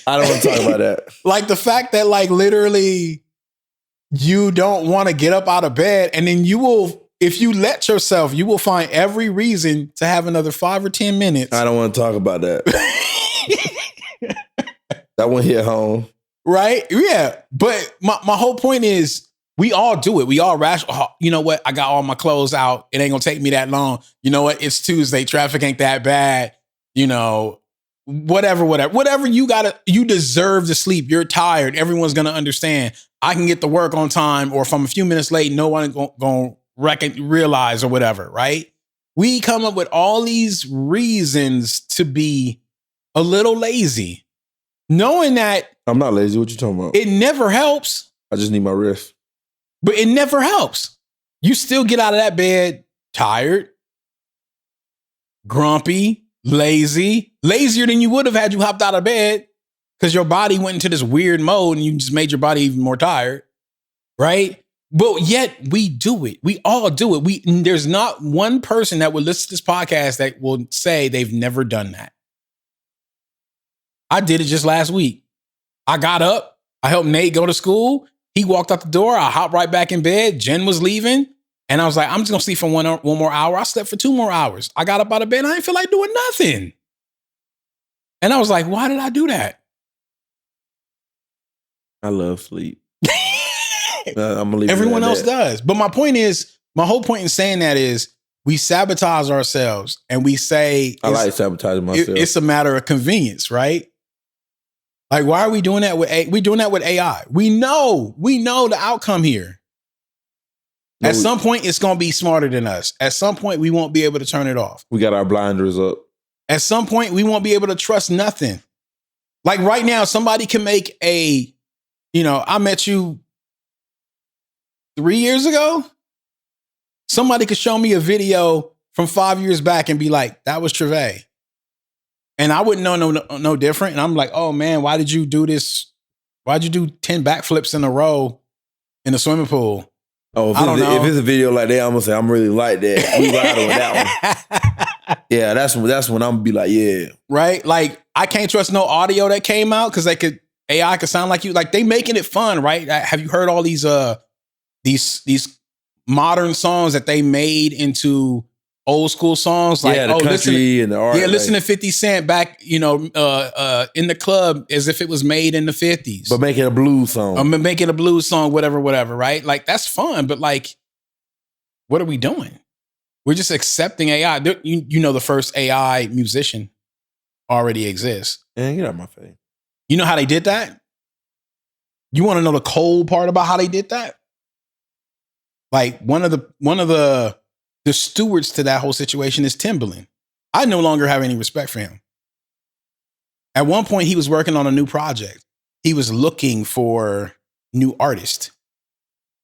I don't want to talk about that. Like the fact that like literally you don't want to get up out of bed, and then you will, if you let yourself, you will find every reason to have another 5 or 10 minutes. I don't want to talk about that. That one hit home. Right? Yeah. But my whole point is we all do it. We all you know what? I got all my clothes out. It ain't going to take me that long. You know what? It's Tuesday. Traffic ain't that bad. Whatever you deserve to sleep. You're tired. Everyone's going to understand. I can get to work on time, or if I'm a few minutes late, no one going to realize or whatever, right? We come up with all these reasons to be a little lazy, knowing that I'm not lazy. What you talking about? it never helps. I just need my rest. But it never helps. You still get out of that bed tired, grumpy, lazier than you would have had you hopped out of bed, because your body went into this weird mode and you just made your body even more tired, right? But yet we do it. We all do it. There's not one person that would listen to this podcast that will say they've never done that. I did it just last week. I got up. I helped Nate go to school. He walked out the door. I hopped right back in bed. Jen was leaving. And I was like, I'm just going to sleep for one more hour. I slept for 2 more hours. I got up out of bed. I didn't feel like doing nothing. And I was like, why did I do that? I love sleep. I'm gonna leave Everyone else does. But my whole point in saying that is we sabotage ourselves and we say, I like sabotaging myself. It's a matter of convenience, right? Like, why are we doing that with AI? We know the outcome here. At some point, it's going to be smarter than us. At some point, we won't be able to turn it off. We got our blinders up. At some point, we won't be able to trust nothing. Like right now, somebody can make I met you 3 years ago. Somebody could show me a video from 5 years back and be like, that was Treve. And I wouldn't know no different. And I'm like, oh man, why did you do this? Why'd you do 10 backflips in a row in a swimming pool? Oh, if it's a video like that, I'm gonna say I'm really like that. We riding with that one. Yeah, that's when I'm gonna be like, yeah. Right? Like, I can't trust no audio that came out because AI could sound like you. Like, they making it fun, right? Have you heard all these modern songs that they made into old school songs. Like, yeah, the country and the art. Yeah, listen to 50 Cent back, in the club as if it was made in the 50s. But make it a blues song. Make it a blues song, whatever, right? Like, that's fun, but like, what are we doing? We're just accepting AI. You know the first AI musician already exists. Man, get out of my face. You know how they did that? You want to know the cold part about how they did that? Like, one of the stewards to that whole situation is Timbaland. I no longer have any respect for him. At one point, he was working on a new project. He was looking for new artists,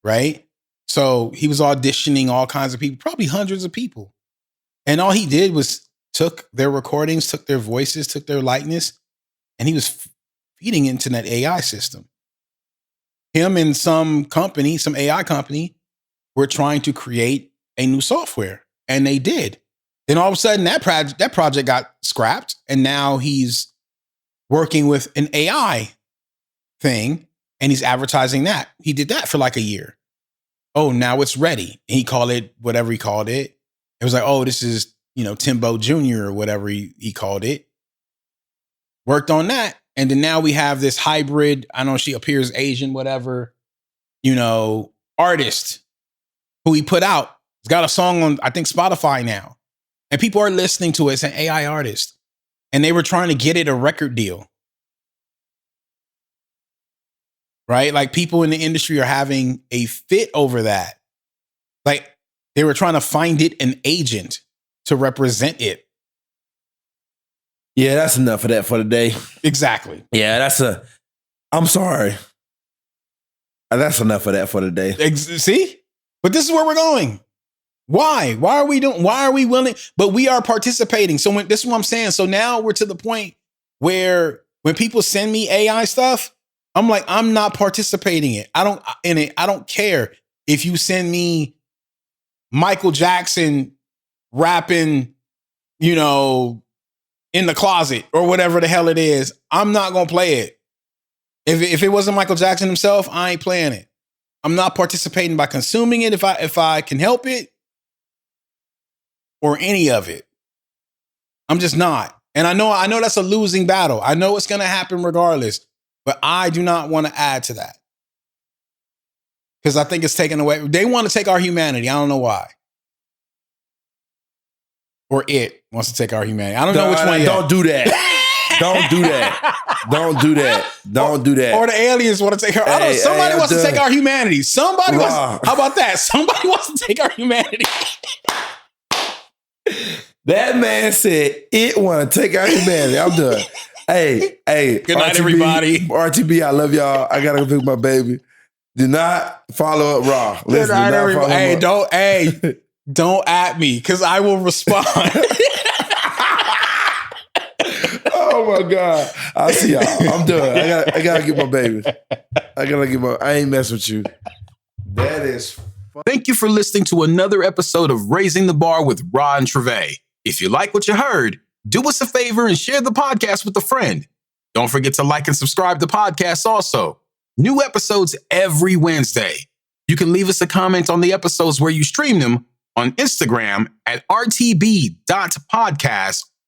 right? So he was auditioning all kinds of people, probably hundreds of people. And all he did was took their recordings, took their voices, took their likeness, and he was feeding into that AI system. Him and some AI company, were trying to create a new software, and they did. Then all of a sudden, that project got scrapped, and now he's working with an AI thing, and he's advertising that. He did that for like a year. Oh, now it's ready. And he called it whatever he called it. It was like, oh, this is, Timbo Jr. or whatever he called it. Worked on that. And then now we have this hybrid, I know she appears Asian, whatever, artist who he put out. He's got a song on, I think, Spotify now. And people are listening to it. It's an AI artist. And they were trying to get it a record deal. Right? Like, people in the industry are having a fit over that. Like, they were trying to find it an agent to represent it. Yeah, that's enough of that for today. Exactly. Yeah, I'm sorry. That's enough of that for today. See? But this is where we're going. Why? Why are we willing? But we are participating. So this is what I'm saying. So now we're to the point where when people send me AI stuff, I'm like, I'm not participating in it. I don't care if you send me Michael Jackson rapping, in the closet or whatever the hell it is. I'm not going to play it. If it wasn't Michael Jackson himself, I ain't playing it. I'm not participating by consuming it if I can help it or any of it. I'm just not. And I know that's a losing battle. I know it's going to happen regardless, but I do not want to add to that. Because I think it's taken away. They want to take our humanity. I don't know why. Or it wants to take our humanity. I don't know which one yet. Don't do that. Don't do that. Don't do that. Don't do that. Or the aliens want to take our. Somebody wants to take our humanity. Somebody wants. How about that? Somebody wants to take our humanity. That man said it want to take our humanity. I'm done. Hey. Good night, everybody. RTB, I love y'all. I gotta go pick my baby. Do not follow up Raw. Listen, good night, everybody. Don't at me because I will respond. Oh my God. I see y'all. I'm done. I gotta get my baby. I ain't messing with you. That is fun. Thank you for listening to another episode of Raising the Bar with Ra and Treve. If you like what you heard, do us a favor and share the podcast with a friend. Don't forget to like and subscribe to the podcast also. New episodes every Wednesday. You can leave us a comment on the episodes where you stream them on Instagram at rtb.podcast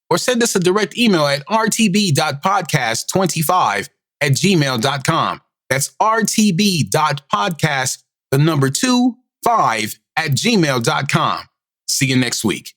or send us a direct email at rtb.podcast25@gmail.com. That's rtb.podcast, 25 @gmail.com. See you next week.